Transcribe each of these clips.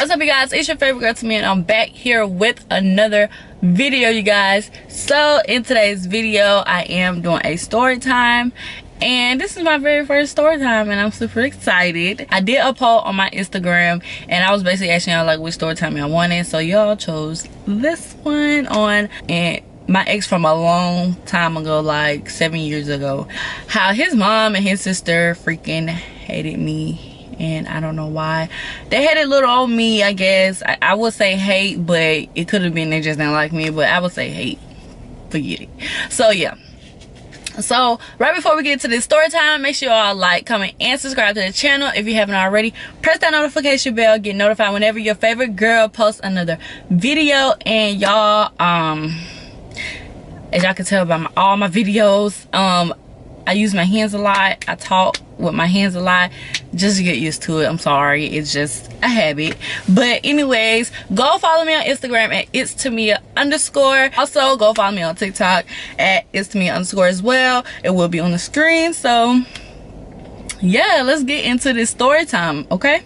What's up, you guys? It's your favorite girl to me, and I'm back here with another video, you guys. So in today's video, I am doing a story time, and this is my very first story time, and I'm super excited. I did a poll on my Instagram, and I was basically asking y'all like which story time y'all wanted, so y'all chose this one on. And my ex from a long time ago, like 7 years ago, how his mom and his sister freaking hated me. And I don't know why. They had a little on me, I guess. I would say hate, but it could have been they just didn't like me. But I would say hate. Forget it. So, yeah. So, right before we get to this story time, make sure y'all like, comment, and subscribe to the channel if you haven't already. Press that notification bell. Get notified whenever your favorite girl posts another video. And y'all, as y'all can tell by all my videos, I use my hands a lot. I talk with my hands a lot just to get used to it. I'm sorry, it's just a habit. But anyways, go follow me on Instagram at itstamia_. Also go follow me on TikTok at itstamia_ as well. It will be on the screen. So yeah, let's get into this story time, okay?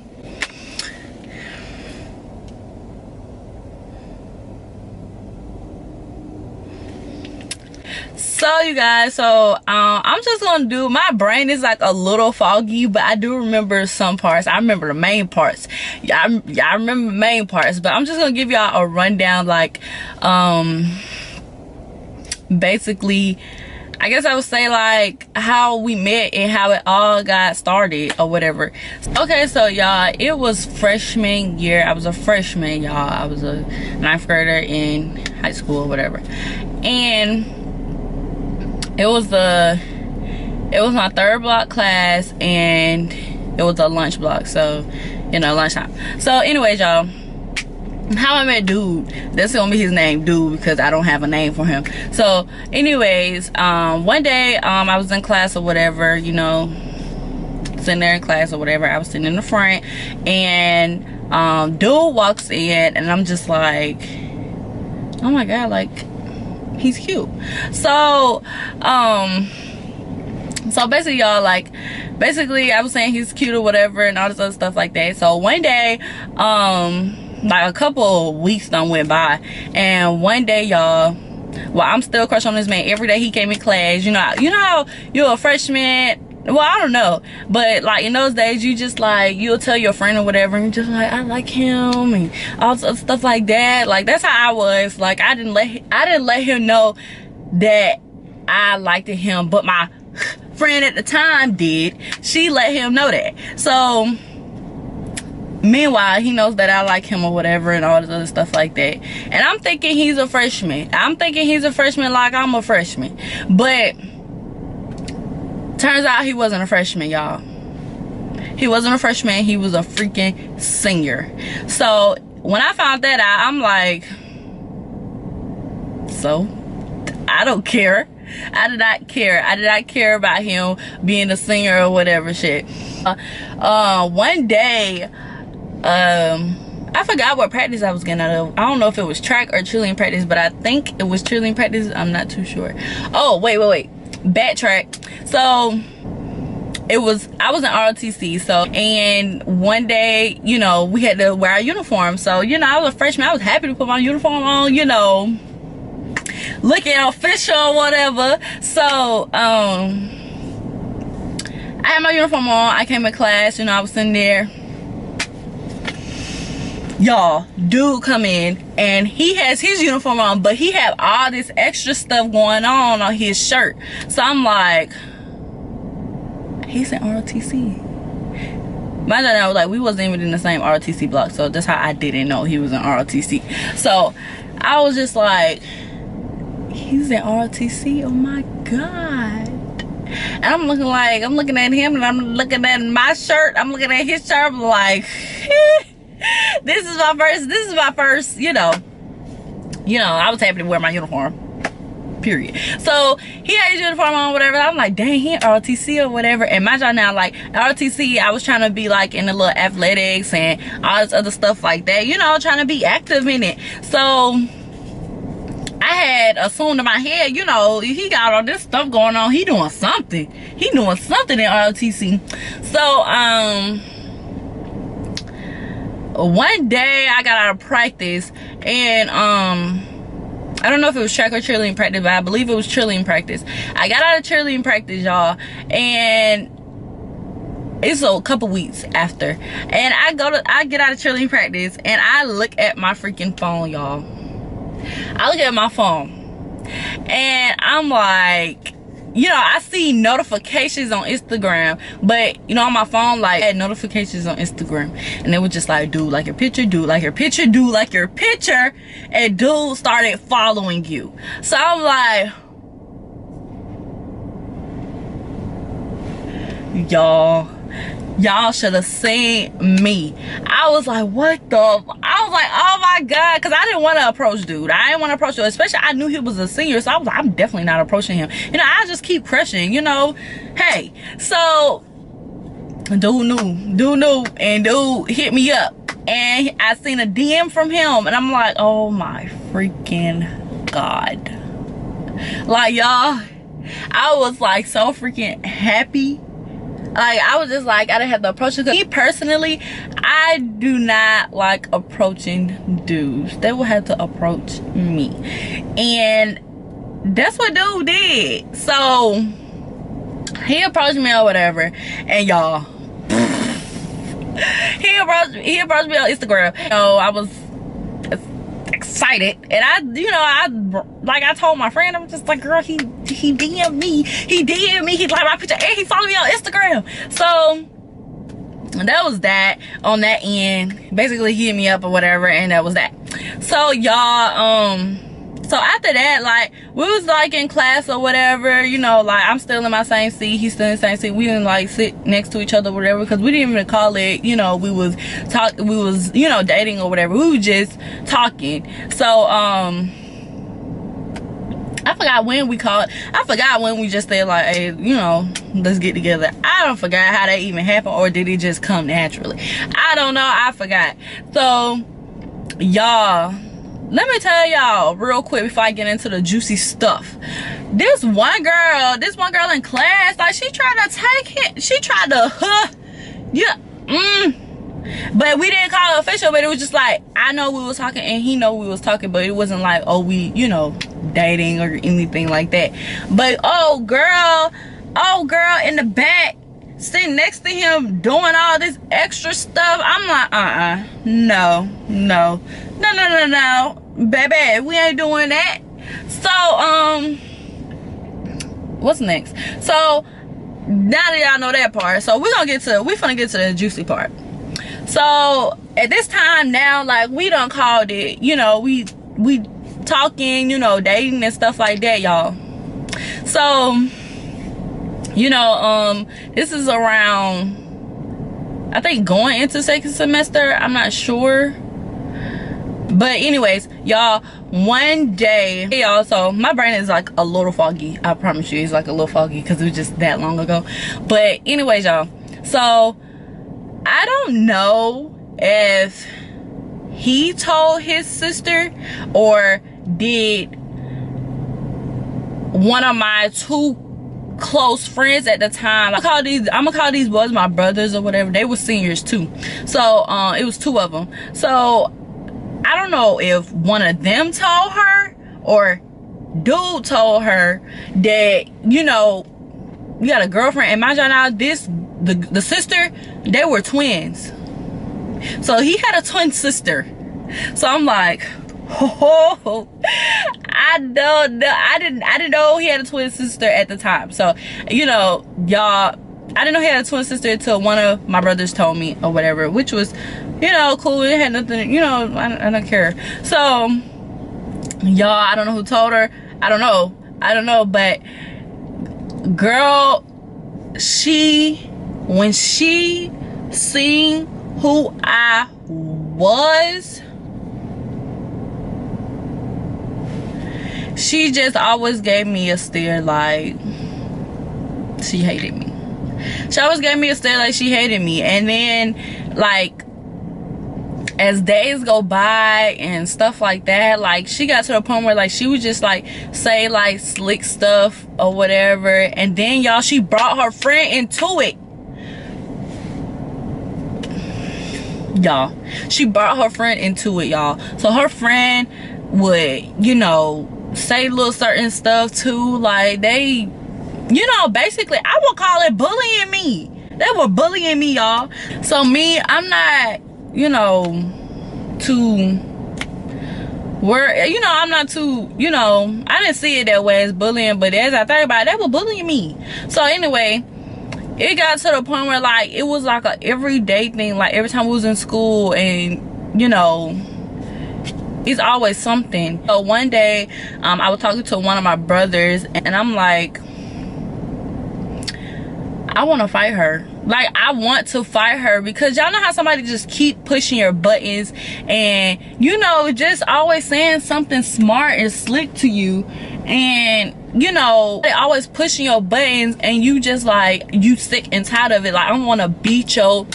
So you guys, I'm just gonna do, my brain is like a little foggy, but I do remember some parts. I remember the main parts. I remember the main parts, but I'm just gonna give y'all a rundown, like basically, I guess I would say like how we met and how it all got started or whatever. Okay, so y'all, it was freshman year. I was a freshman, y'all. I was a 9th grader in high school or whatever, and it was my 3rd block class, and it was a lunch block, so you know, lunchtime. So anyways, y'all, how I met dude, that's gonna be his name, dude, because I don't have a name for him. So anyways, one day I was in class or whatever, you know, sitting there in class or whatever. I was sitting in the front, and dude walks in, and I'm just like, oh my god, like, he's cute. So basically, y'all, like, basically I was saying he's cute or whatever and all this other stuff like that. So one day, like a couple of weeks done went by, and one day, y'all, well, I'm still crushing on this man. Every day he came in class, you know how you're a freshman. Well, I don't know, but like in those days, you just like, you'll tell your friend or whatever, and just like, I like him and all stuff like that. Like, that's how I was. Like, I didn't let him know that I liked him, but my friend at the time did. She let him know that. So meanwhile, he knows that I like him or whatever and all this other stuff like that. And I'm thinking he's a freshman. Like I'm a freshman, but turns out he wasn't a freshman, y'all. He wasn't a freshman. He was a freaking senior. So when I found that out, I'm like, so I don't care. I did not care. I did not care about him being a senior or whatever shit. One day, I forgot what practice I was getting out of. I don't know if it was track or cheerleading practice, but I think it was cheerleading practice. I'm not too sure. Oh, wait. Backtrack. So I was in ROTC. So, and one day, you know, we had to wear our uniform. So, you know, I was a freshman. I was happy to put my uniform on, you know, looking official or whatever. So I had my uniform on. I came in class, you know, I was sitting there. Y'all, dude come in, and he has his uniform on, but he had all this extra stuff going on his shirt. So I'm like, he's in ROTC. Mind you, I was like, we wasn't even in the same ROTC block, so that's how I didn't know he was in ROTC. So I was just like, he's in ROTC, oh my god. And I'm looking at him, and I'm looking at my shirt, I'm looking at his shirt, I'm like, this is my first, you know, I was happy to wear my uniform, period. So he had his uniform on, whatever. I'm like, dang, he in ROTC or whatever. And mind y'all now, like, ROTC, I was trying to be like in the little athletics and all this other stuff like that, you know, trying to be active in it. So I had assumed in my head, you know, he got all this stuff going on, he doing something in ROTC. So one day I got out of practice, and I don't know if it was track or cheerleading practice, but I believe it was cheerleading practice. I got out of cheerleading practice, y'all, and it's a couple weeks after, and I get out of cheerleading practice, and I look at my freaking phone, y'all. I look at my phone, and I'm like, you know, I see notifications on Instagram, but you know, on my phone, like, I had notifications on Instagram, and it was just like, dude, like your picture, dude, like your picture, dude, like your picture, and dude started following you. So I'm like, y'all should have seen me. I was like, what the? I was like, oh my God, because I didn't want to approach dude. I didn't want to approach him, especially I knew he was a senior, so I was like, I'm definitely not approaching him. You know, I just keep crushing, you know. Hey, so dude knew, and dude hit me up, and I seen a DM from him, and I'm like, oh my freaking God. Like, y'all, I was like so freaking happy. Like, I was just like, I didn't have to approach him. Me personally, I do not like approaching dudes. They will have to approach me, and that's what dude did. So he approached me or whatever, and y'all, he approached me on Instagram. You know, I was excited, and I told my friend, I'm just like, girl, he DM'd me, he liked my picture, and he followed me on Instagram. So that was that on that end. Basically, he hit me up or whatever, and that was that. So y'all, so after that, like, we was like in class or whatever, you know, like, I'm still in my same seat, he's still in the same seat. We didn't like sit next to each other or whatever, because we didn't even call it, you know, we was, you know, dating or whatever. We were just talking. So I forgot when we called. I forgot when we just said, like, hey, you know, let's get together. I don't forgot how that even happened, or did it just come naturally? I don't know. I forgot. So y'all, let me tell y'all real quick before I get into the juicy stuff. This one girl in class, like, she tried to take it. She tried to, but we didn't call it official, but it was just like, I know we was talking and he know we was talking, but it wasn't like, oh, we, you know, dating or anything like that. But oh girl in the back, sitting next to him, doing all this extra stuff. I'm like, no, baby, we ain't doing that. So what's next? So now that y'all know that part, so we're finna get to the juicy part. So at this time now, like, we done called it, you know, we talking, you know, dating and stuff like that, y'all. So, you know, this is around, I think, going into second semester, I'm not sure. But anyways, y'all, one day, y'all, so my brain is like a little foggy. I promise you, it's like a little foggy because it was just that long ago. But anyways, y'all, so I don't know if he told his sister, or did one of my two close friends at the time, I'm gonna call these boys my brothers or whatever. They were seniors too. So it was two of them. So I don't know if one of them told her, or dude told her that, you know, you got a girlfriend. And mind y'all, now the sister, they were twins. So he had a twin sister. So I'm like, oh, I don't know. I didn't know he had a twin sister at the time. So, you know, y'all, I didn't know he had a twin sister until one of my brothers told me or whatever, which was, you know, cool. It had nothing, you know, I don't care. So y'all, I don't know who told her. I don't know, but girl, when she seen who I was, she just always gave me a stare like she hated me. She always gave me a stare like she hated me. And then, like, as days go by and stuff like that, like, she got to the point where, like, she would just, like, say, like, slick stuff or whatever. And then, y'all, she brought her friend into it. y'all. She brought her friend into it, y'all. So her friend would, you know, say little certain stuff too. Like, they, you know, basically, I would call it bullying me. They were bullying me, y'all. So me, I'm not, you know, too I'm not too, you know, I didn't see it that way as bullying, but as I think about it, they were bullying me. So anyway, it got to the point where, like, it was like a everyday thing. Like, every time we was in school, and, you know, it's always something. So one day, I was talking to one of my brothers, and I'm like, I want to fight her. Like, I want to fight her, because y'all know how somebody just keep pushing your buttons, and, you know, just always saying something smart and slick to you, and, you know, they always pushing your buttons, and you just like, you sick and tired of it. Like, I want to beat your,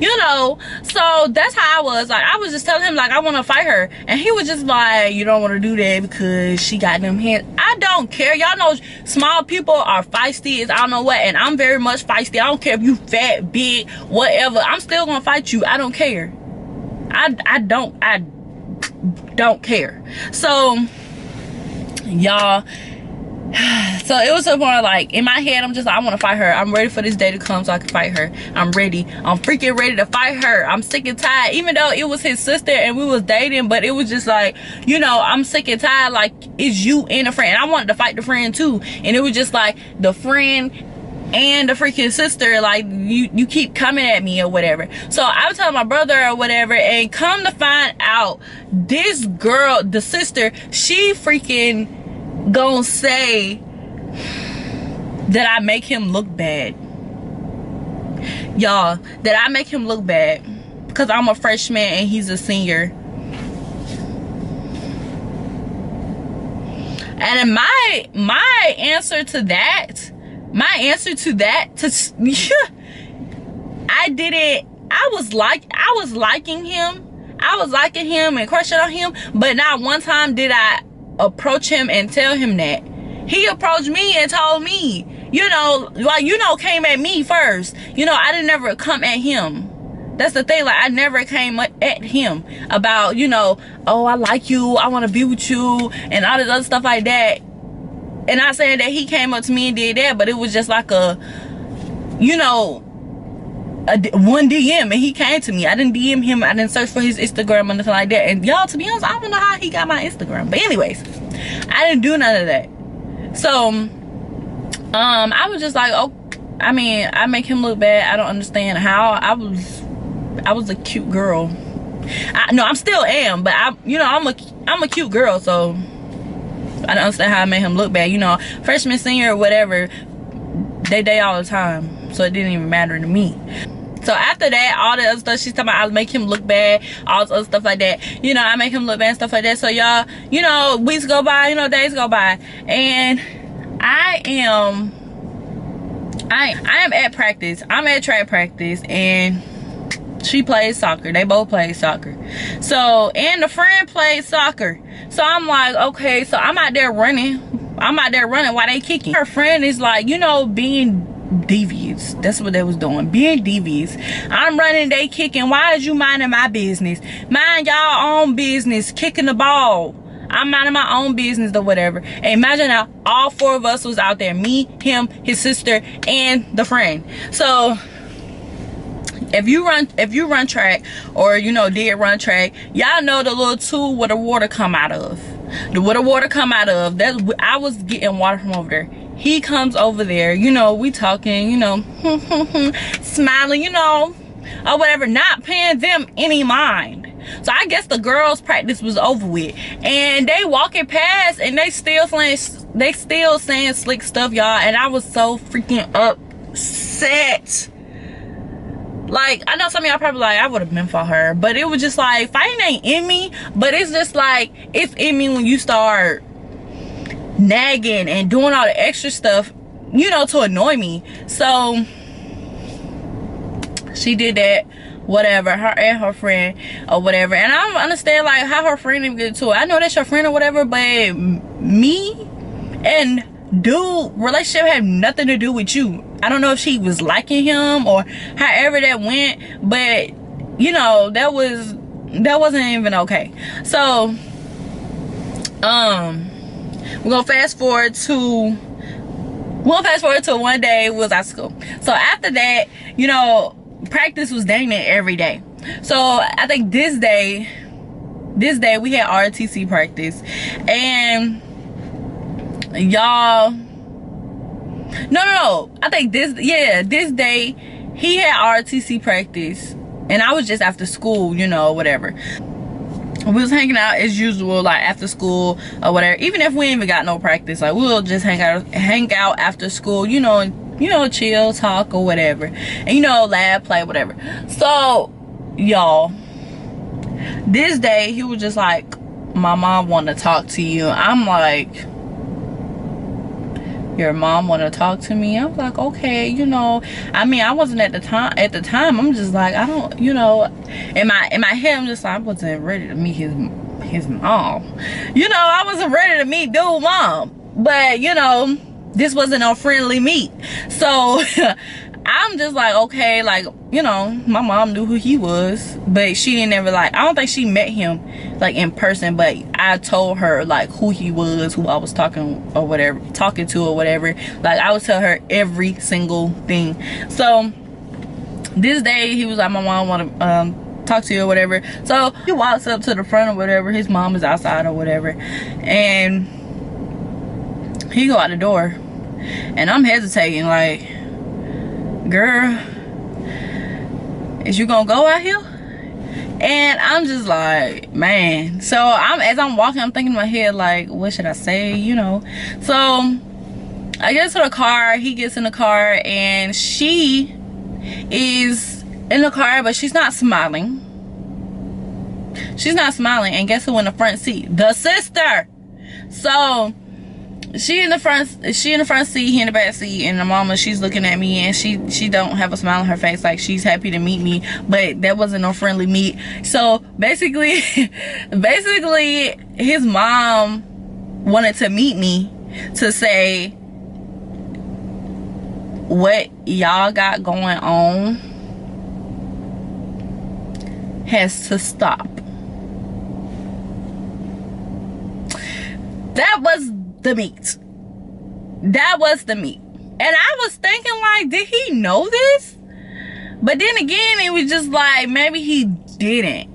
you know. So that's how I was. Like, I was just telling him, like, I want to fight her, and he was just like, you don't want to do that because she got them hands. I don't care. Y'all know small people are feisty as I don't know what, and I'm very much feisty. I don't care if you fat, big, whatever. I'm still gonna fight you. I don't care. I don't care. So y'all, so it was so far, like, in my head, I'm just like, I want to fight her. I'm ready for this day to come so I can fight her. I'm ready. I'm freaking ready to fight her. I'm sick and tired, even though it was his sister and we was dating, but it was just like, you know, I'm sick and tired. Like, it's you and a friend. I wanted to fight the friend too, and it was just like the friend and the freaking sister, like, you keep coming at me or whatever. So I was telling my brother or whatever, and come to find out, this girl, the sister, she freaking gonna say that I make him look bad, y'all. That I make him look bad because I'm a freshman and he's a senior. And my answer to that, I was liking him and crushing on him, but not one time did I approach him and tell him that. He approached me and told me, you know, like, you know, came at me first. You know, I didn't never come at him. That's the thing. Like, I never came at him about, you know, oh, I like you, I want to be with you, and all this other stuff like that. And not saying that he came up to me and did that, but it was just like a, you know, one DM, and he came to me. I didn't DM him. I didn't search for his Instagram or nothing like that. And y'all, to be honest, I don't know how he got my Instagram. But anyways, I didn't do none of that. So I was just like, oh, I mean, I make him look bad. I don't understand how. I was a cute girl. No, I'm still am, but I'm a cute girl, so I don't understand how I made him look bad. You know, freshman, senior, or whatever, they date all the time, so it didn't even matter to me. So after that, all the other stuff she's talking about, I make him look bad, all this other stuff like that. You know, I make him look bad and stuff like that. So y'all, you know, weeks go by, you know, days go by, and I am at practice. I'm at track practice, and she plays soccer. They both play soccer. So, and the friend plays soccer. So I'm like, okay, so I'm out there running while they kicking. Her friend is like, you know, being devious. That's what they was doing, being devious. I'm running, they kicking. Why is you minding my business? Mind y'all own business, kicking the ball. I'm minding my own business or whatever. And imagine how all four of us was out there, me, him, his sister, and the friend. So if you run track, or, you know, did run track, y'all know the little tube where the water come out of. I was getting water from over there. He comes over there, you know, we talking, you know, smiling, you know, or whatever, not paying them any mind. So I guess the girls' practice was over with, and they walking past, and they still saying slick stuff, y'all. And I was so freaking upset. Like, I know some of y'all probably like, I would have been for her, but it was just like, fighting ain't in me, but it's just like, it's in me when you start nagging and doing all the extra stuff, you know, to annoy me. So she did that, whatever, her and her friend or whatever. And I don't understand, like, how her friend didn't get to it. I know that's your friend or whatever, but me and dude relationship had nothing to do with you. I don't know if she was liking him or however that went, but you know, that wasn't even okay. So we're gonna fast forward to one day we was at school. So after that, you know, practice was dang near every day. So I think this day we had RTC practice, and y'all, no, I think this day he had RTC practice, and I was just after school, you know, whatever. We was hanging out as usual, like after school or whatever. Even if we ain't even got no practice, like we'll just hang out after school, you know, chill, talk or whatever, and you know, laugh, play, whatever. So y'all, this day he was just like, my mom want to talk to you. I'm like, your mom want to talk to me? I was like, okay, you know, I mean, I wasn't at the time. I'm just like, I don't, you know, in my head, I'm just like, I wasn't ready to meet his mom. You know, I wasn't ready to meet dude mom. But, you know, this wasn't a friendly meet. So I'm just like, okay, like, you know, my mom knew who he was, but she didn't ever, like, I don't think she met him like in person, but I told her like who he was, who I was talking to or whatever. Like, I would tell her every single thing. So this day he was like, my mom want to talk to you or whatever. So he walks up to the front or whatever. His mom is outside or whatever, and he go out the door, and I'm hesitating like, girl, is you gonna go out here? And I'm just like, man. So as I'm walking, I'm thinking in my head like, what should I say, you know? So I get to the car, he gets in the car, and she is in the car, but she's not smiling. And guess who in the front seat? The sister. So she in the front seat, he in the back seat, and the mama, she's looking at me, and she don't have a smile on her face, like she's happy to meet me, but that wasn't no friendly meet. So basically his mom wanted to meet me to say, what y'all got going on has to stop. That was the meet. And I was thinking like, did he know this? But then again, it was just like, maybe he didn't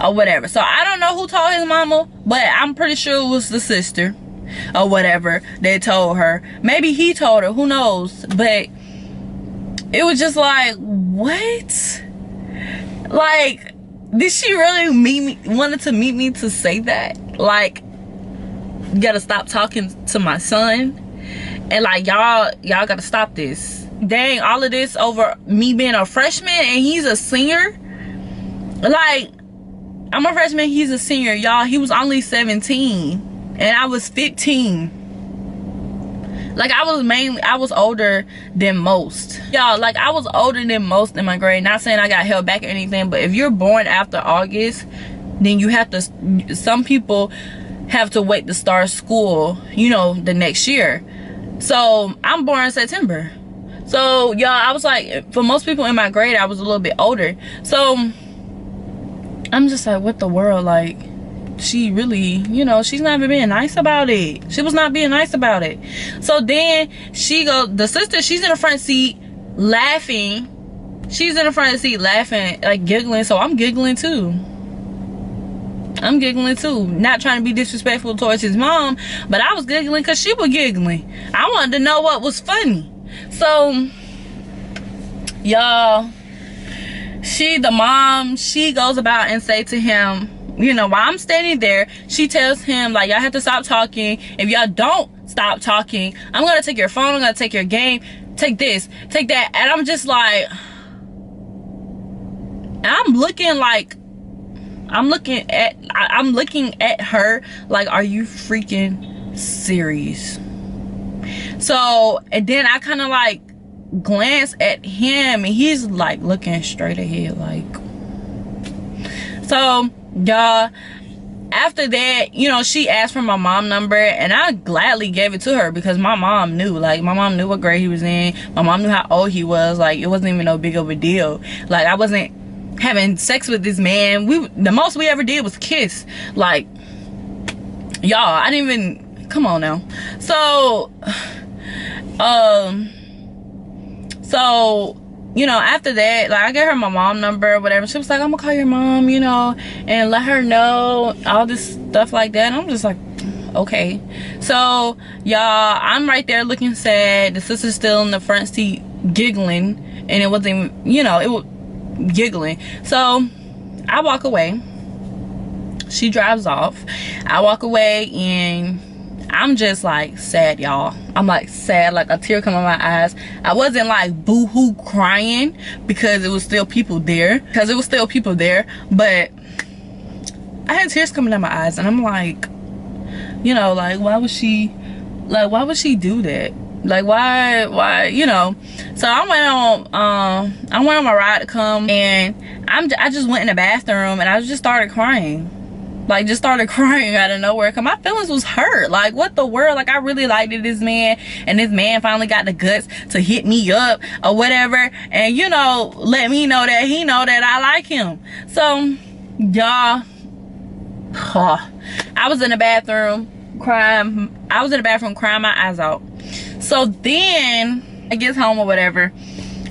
or whatever. So I don't know who told his mama, but I'm pretty sure it was the sister or whatever that told her. Maybe he told her, who knows? But it was just like, what? Like, did she really wanted to meet me to say that? Like, you gotta stop talking to my son, and like, y'all gotta stop this. Dang, all of this over me being a freshman and he's a senior. Like, I'm a freshman, he's a senior, y'all. He was only 17 and I was 15. Like, I was older than most, y'all. Like, I was older than most in my grade. Not saying I got held back or anything, but if you're born after August, then you have to, some people have to wait to start school, you know, the next year. So I'm born in September. So y'all, I was like, for most people in my grade, I was a little bit older. So I'm just like, what the world? Like, she really, you know, she's not even being nice about it. She was not being nice about it. So then the sister, she's in the front seat laughing. Like giggling. So I'm giggling too. Not trying to be disrespectful towards his mom, but I was giggling because she was giggling. I wanted to know what was funny. So y'all, the mom, she goes about and say to him, you know, while I'm standing there, she tells him like, y'all have to stop talking. If y'all don't stop talking, I'm gonna take your phone, I'm gonna take your game, take this, take that. And I'm just like, I'm looking at her like, are you freaking serious? So, and then I kind of like glance at him, and he's like looking straight ahead, like. So y'all, after that, you know, she asked for my mom number, and I gladly gave it to her because my mom knew. Like, my mom knew what grade he was in. My mom knew how old he was. Like, it wasn't even no big of a deal. Like, I wasn't having sex with this man. The most we ever did was kiss. Like, y'all, I didn't even, come on now. So you know, after that, like, I gave her my mom number or whatever. She was like, I'm gonna call your mom, you know, and let her know all this stuff like that. And I'm just like, okay. So y'all, I'm right there looking sad. The sister's still in the front seat giggling, and it wasn't even, you know, it was giggling. So I walk away. She drives off. I walk away, and I'm just like sad, y'all. I'm like sad, like a tear come in my eyes. I wasn't like boo-hoo crying because it was still people there, but I had tears coming out my eyes, and I'm like, you know, like, why would she do that? Like, why, you know? So I went on my ride to come, and I just went in the bathroom, and I just started crying. Like, just started crying out of nowhere, because my feelings was hurt. Like, what the world? Like, I really liked this man, and this man finally got the guts to hit me up or whatever, and, you know, let me know that he know that I like him. So y'all, I was in the bathroom crying. Crying my eyes out. So then I get home or whatever,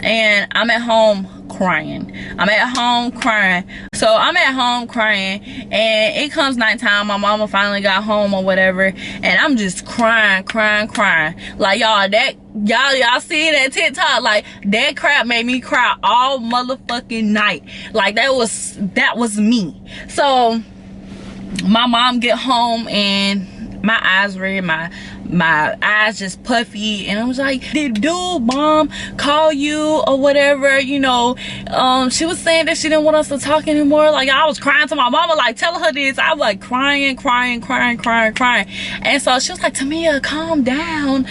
and I'm at home crying. So I'm at home crying, and it comes nighttime. My mama finally got home or whatever, and I'm just crying. Like, y'all see that TikTok? Like, that crap made me cry all motherfucking night. Like, that was me. So my mom get home, and my eyes red, my eyes just puffy, and I was like, did dude mom call you or whatever, you know? She was saying that she didn't want us to talk anymore. Like, I was crying to my mama, like, telling her this. I was like crying, and so she was like, Tamia, calm down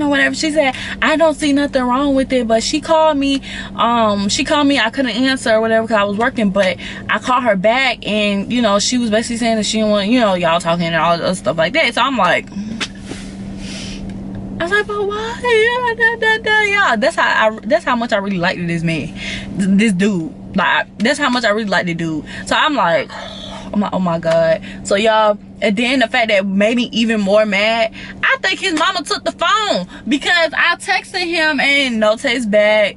or whatever. She said, I don't see nothing wrong with it, but she called me, I couldn't answer or whatever because I was working, but I called her back, and, you know, she was basically saying that she didn't want, you know, y'all talking and all this stuff like that. So I'm like, I was like, but why? Yeah, that's how much I really liked this man, this dude. Like, that's how much I really liked the dude. So I'm like, oh my god. So y'all, and then the fact that made me even more mad, I think his mama took the phone, because I texted him and no text back,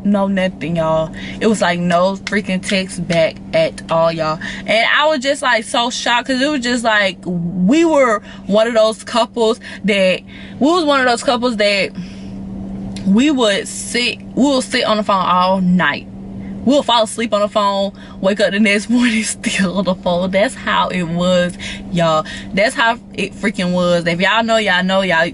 no nothing, y'all. It was like no freaking text back at all, y'all. And I was just like so shocked, because it was just like we were one of those couples that we will sit on the phone all night. We'll fall asleep on the phone, wake up the next morning still on the phone. That's how it was, y'all. That's how it freaking was. If y'all know, y'all know. I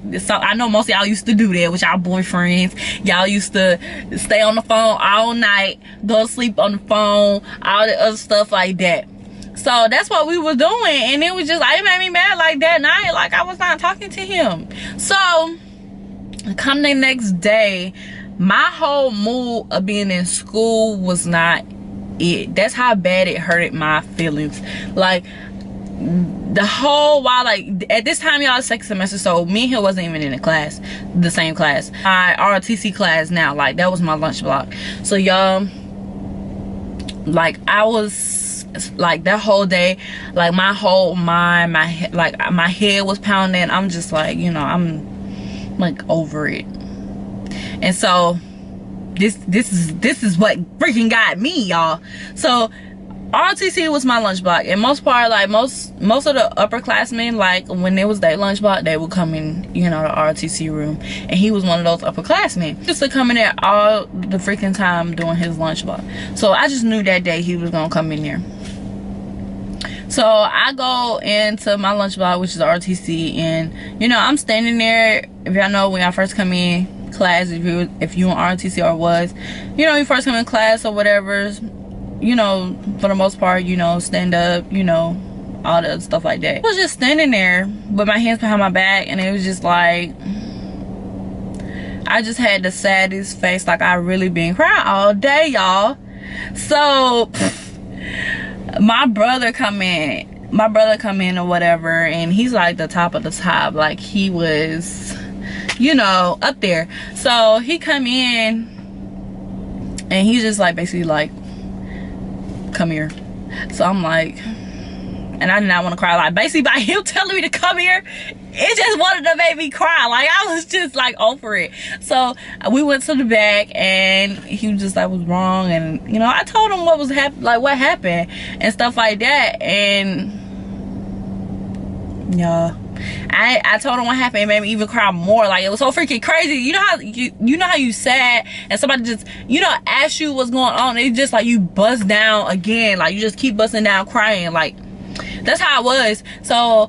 know most of y'all used to do that with y'all boyfriends. Y'all used to stay on the phone all night, go to sleep on the phone, all the other stuff like that. So that's what we were doing, and it was just like, it made me mad. Like, that night, like, I was not talking to him. So come the next day, my whole mood of being in school was not it. That's how bad it hurted my feelings. Like, the whole while, like, at this time, y'all, second semester, so me and him wasn't even in the same class. My ROTC class now, like, that was my lunch block. So y'all, like, I was like, that whole day, like, my whole mind, my head was pounding. I'm just like, you know, I'm like over it. And so this is what freaking got me, y'all. So ROTC was my lunch block, and most part, like, most of the upperclassmen, like, when it was their lunch block, they would come in, you know, the ROTC room, and he was one of those upperclassmen. He used to come in there all the freaking time doing his lunch block. So I just knew that day he was gonna come in there. So I go into my lunch block, which is ROTC, and, you know, I'm standing there. If y'all know, when I first come in class, if you in ROTC or was, you know, you first come in class or whatever, you know, for the most part, you know, stand up, you know, all the stuff like that. I was just standing there with my hands behind my back, and it was just like, I just had the saddest face. Like, I really been crying all day, y'all. So my brother come in or whatever, and he's like the top of the top. Like, he was, you know, up there. So he come in, and he's just like, basically like, come here. So I'm like, and I did not want to cry. Like, basically by him telling me to come here, it just wanted to make me cry. Like, I was just like over it. So we went to the back, and he was just like, what's wrong? And you know, I told him what was what happened and stuff like that. And yeah, I told him what happened. It made me even cry more. Like, it was so freaking crazy. You know how you sad and somebody just, you know, ask you what's going on, it's just like you bust down again. Like, you just keep busting down crying. Like, that's how it was. So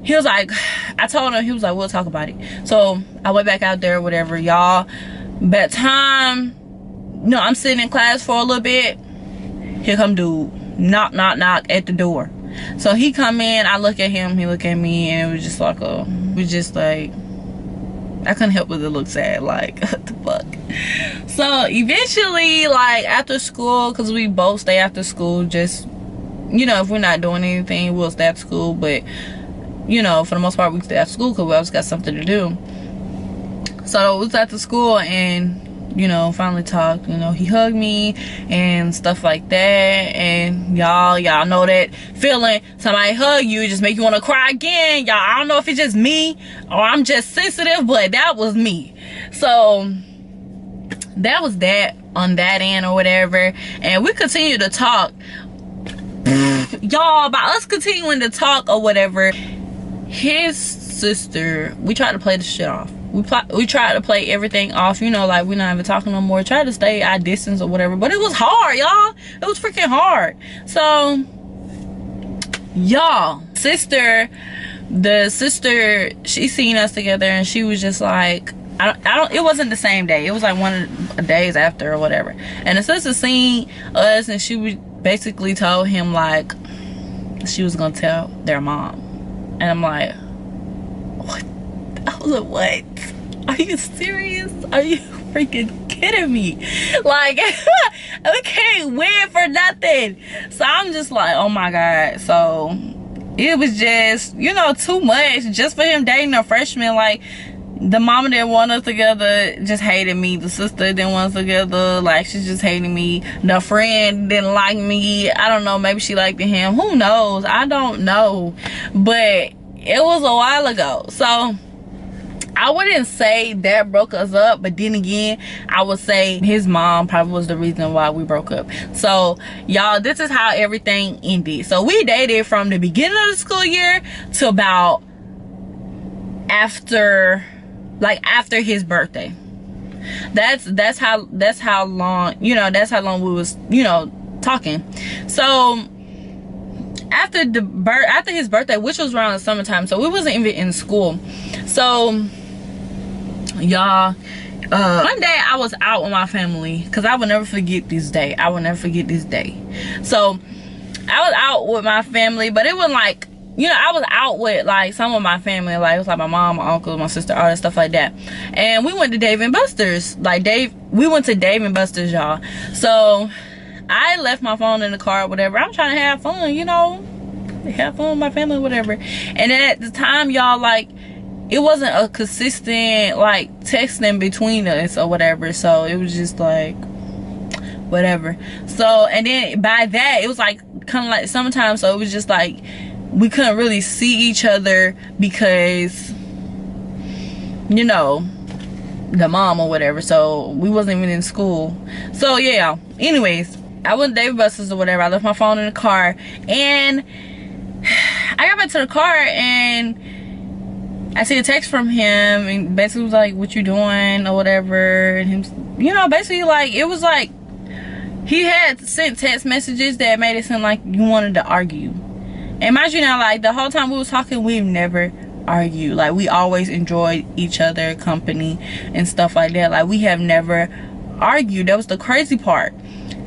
he was like, I told him, he was like, we'll talk about it. So I went back out there, whatever, y'all. By the time, no, I'm sitting in class for a little bit, here come dude, knock at the door. So he come in, I look at him, he look at me, and it was just like I couldn't help but to look sad. Like, what the fuck? So eventually, like, after school, because we both stay after school, just, you know, if we're not doing anything, we'll stay after school. But, you know, for the most part, we stay after school because we always got something to do. So we was after school, and, you know, finally talked. You know, he hugged me and stuff like that. And y'all know that feeling, somebody hug you, it just make you want to cry again. Y'all, I don't know if it's just me or I'm just sensitive, but that was me. So that was that on that end or whatever. And we continued to talk. Y'all, by us continuing to talk or whatever, his sister, we tried to play the shit off. We tried to play everything off, you know, like we're not even talking no more. Tried to stay our distance or whatever, but it was hard, y'all. It was freaking hard. So, y'all, the sister, she seen us together, and she was just like, I don't, it wasn't the same day. It was like one of the days after or whatever. And the sister seen us, and she was basically told him like she was gonna tell their mom. And I'm like, what? I was like, what? Are you serious? Are you freaking kidding me? Like, we can't win for nothing. So I'm just like, oh my God. So it was just, you know, too much just for him dating a freshman. Like, the mama didn't want us together, just hated me. The sister didn't want us together, like, she just hated me. The friend didn't like me. I don't know, maybe she liked him. Who knows? I don't know. But it was a while ago. So I wouldn't say that broke us up, but then again, I would say his mom probably was the reason why we broke up. So y'all, this is how everything ended. So we dated from the beginning of the school year to about after his birthday. That's how long, you know, that's how long we was, you know, talking. So after his birthday, which was around the summertime, so we wasn't even in school. So y'all, one day I was out with my family, because I will never forget this day. So I was out with my family, but it wasn't like, you know, I was out with like some of my family, like it was like my mom, my uncle, my sister, all that stuff like that. And we went to Dave and Buster's. We went to Dave and Buster's, y'all. So I left my phone in the car or whatever. I'm trying to have fun, you know, have fun with my family or whatever. And then at the time, y'all, like, it wasn't a consistent like texting between us or whatever. So it was just like whatever. So, and then by that, it was like kind of like summertime. So it was just like we couldn't really see each other because, you know, the mom or whatever. So we wasn't even in school. So yeah, anyways, I went to David Buster's or whatever. I left my phone in the car, and I got back to the car, and I see a text from him, and basically was like, what you doing or whatever. And him, you know, basically like, it was like he had sent text messages that made it seem like you wanted to argue. And mind you now, like, the whole time we was talking, we've never argued. Like, we always enjoyed each other company and stuff like that. Like, we have never argued. That was the crazy part.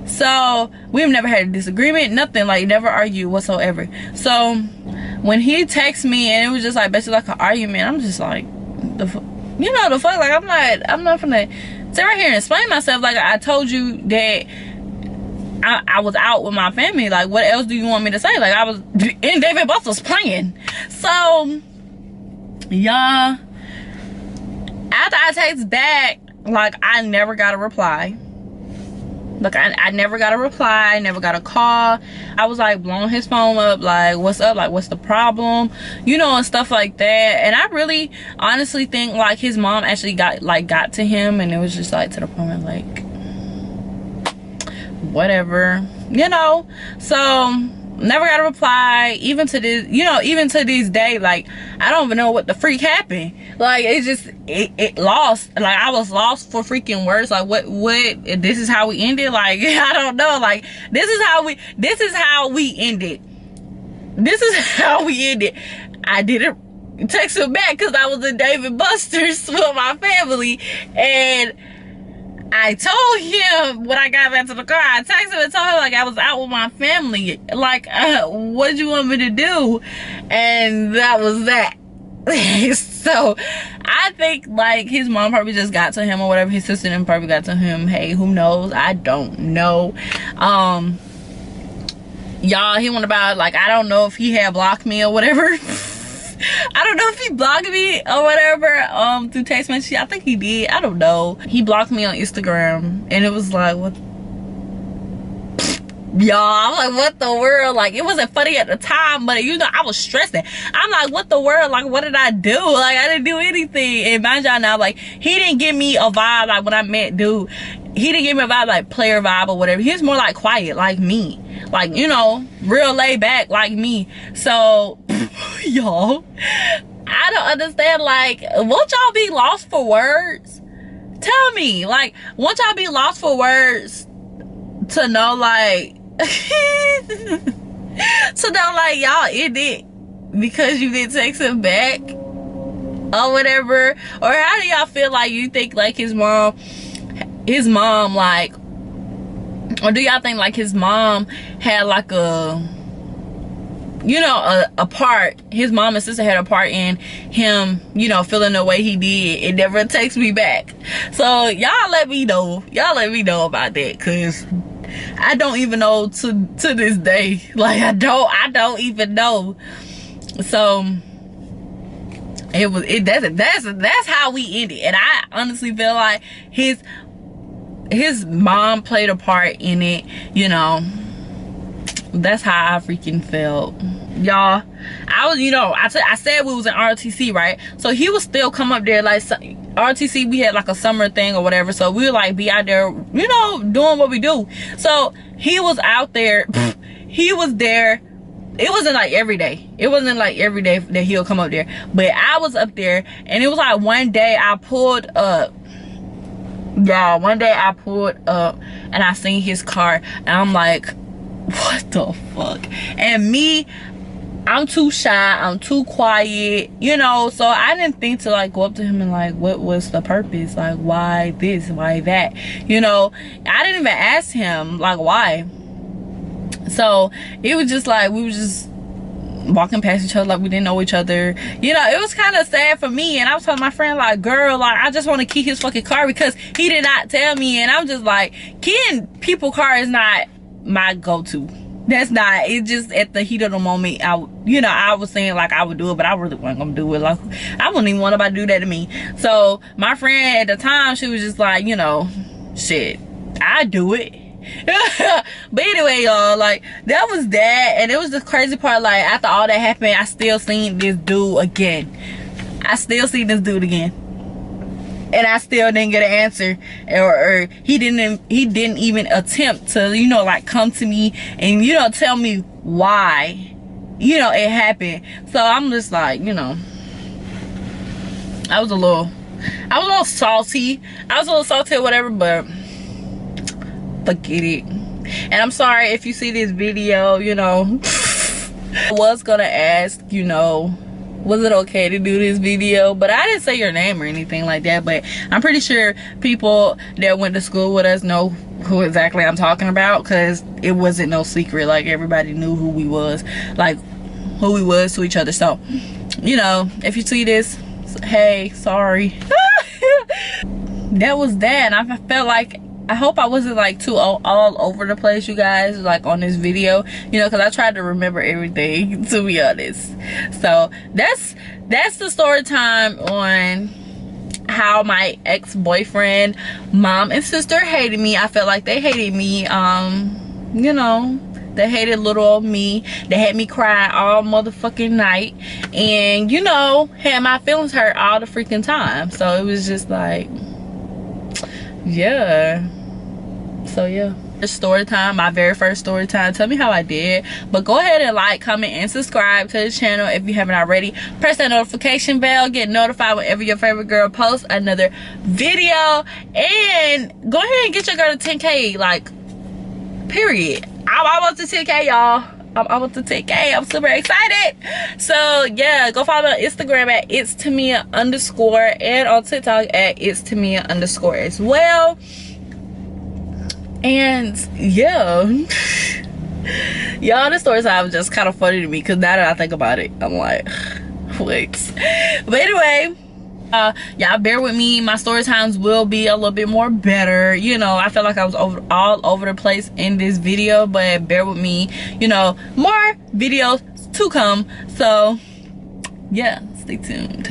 So we've never had a disagreement, nothing, like never argued whatsoever. So when he texted me and it was just like basically like an argument, I'm just like, you know, the fuck, like I'm not gonna sit right here and explain myself. Like, I told you that I was out with my family. Like, what else do you want me to say? Like, I was in David Buster's playing. So y'all, after I text back, like, I never got a reply. Like I never got a reply, never got a call. I was like blowing his phone up, like what's up, like what's the problem, you know, and stuff like that. And I really honestly think like his mom actually got to him, and it was just like to the point of like whatever, you know. So never got a reply, even to this, you know, even to this day. Like I don't even know what the freak happened. Like it just it lost, like I was lost for freaking words. Like what this is how we ended. Like I don't know, like this is how we ended. I didn't text him back because I was in David Buster's with my family, and I told him when I got back to the car, I texted him and told him like I was out with my family. Like, what you want me to do? And that was that. So I think like his mom probably just got to him or whatever. His sister then probably got to him. Hey, who knows? I don't know. Y'all, he went about like, I don't know if he had blocked me or whatever. I don't know if he blocked me or whatever through text message. I think he did. I don't know. He blocked me on Instagram, and it was like, what? Y'all, I'm like, what the world? Like, it wasn't funny at the time, but you know, I was stressing. I'm like, what the world? Like, what did I do? Like, I didn't do anything. And mind y'all now, like, he didn't give me a vibe like when I met dude. He didn't give me a vibe like player vibe or whatever. He was more like quiet, like me. Like, you know, real laid back like me. So y'all, I don't understand. Like, won't y'all be lost for words? Tell me, like, won't y'all be lost for words to know, like, to know, like, y'all ended because you didn't text him back or whatever? Or how do y'all feel? Like, you think like his mom like, or do y'all think like his mom had like a, you know, a part, his mom and sister had a part in him, you know, feeling the way he did? It never takes me back. So y'all let me know about that, because I don't even know to this day. Like I don't even know. So that's how we ended. And I honestly feel like his mom played a part in it, you know. That's how I freaking felt, y'all. I was, you know, I said we was in RTC, right? So he would still come up there, like RTC, we had like a summer thing or whatever, so we would like be out there, you know, doing what we do. So he was out there. He was there. It wasn't like every day. It wasn't like every day that he'll come up there, but I was up there. And it was like one day I pulled up, y'all. One day I pulled up and I seen his car, and I'm like, what the fuck? And me, I'm too shy, I'm too quiet, you know, so I didn't think to like go up to him and like, what was the purpose? Like, why this, why that? You know, I didn't even ask him like why. So it was just like, we were just walking past each other like we didn't know each other, you know. It was kind of sad for me, and I was telling my friend like, girl, like I just want to keep his fucking car because he did not tell me. And I'm just like, keying people car is not my go-to. That's not, it just at the heat of the moment, I was saying like I would do it, but I really wasn't gonna do it. Like I wouldn't even want nobody to do that to me. So my friend at the time, she was just like, you know, shit, I do it. But anyway, y'all, like that was that. And it was the crazy part, like after all that happened, I still seen this dude again. And I still didn't get an answer, or he didn't even attempt to, you know, like come to me and, you know, tell me why, you know, it happened. So I'm just like, you know, I was a little salty or whatever, but forget it. And I'm sorry if you see this video, you know. I was gonna ask, you know, was it okay to do this video? But I didn't say your name or anything like that. But I'm pretty sure people that went to school with us know who exactly I'm talking about, because it wasn't no secret. Like everybody knew who we was, like who we was to each other. So, you know, if you see this, hey, sorry. That was that. And I felt like, I hope I wasn't like too all over the place, you guys, like on this video, you know, because I tried to remember everything, to be honest. So that's the story time on how my ex-boyfriend mom and sister hated me. I felt like they hated me. You know, they hated little old me. They had me crying all motherfucking night, and you know, had my feelings hurt all the freaking time. So it was just like, yeah. So yeah, story time, my very first story time. Tell me how I did. But go ahead and like, comment, and subscribe to the channel if you haven't already. Press that notification bell, get notified whenever your favorite girl posts another video, and go ahead and get your girl to 10K, like, period. I'm almost to 10K, y'all. I'm almost to 10K. I'm super excited. So yeah, go follow me on Instagram at itstamia_, and on TikTok at itstamia_ as well. And yeah, y'all, this story time was just kind of funny to me, because now that I think about it, I'm like, wait. But anyway, y'all bear with me. My story times will be a little bit more better. You know, I felt like I was all over the place in this video, but bear with me. You know, more videos to come. So yeah, stay tuned.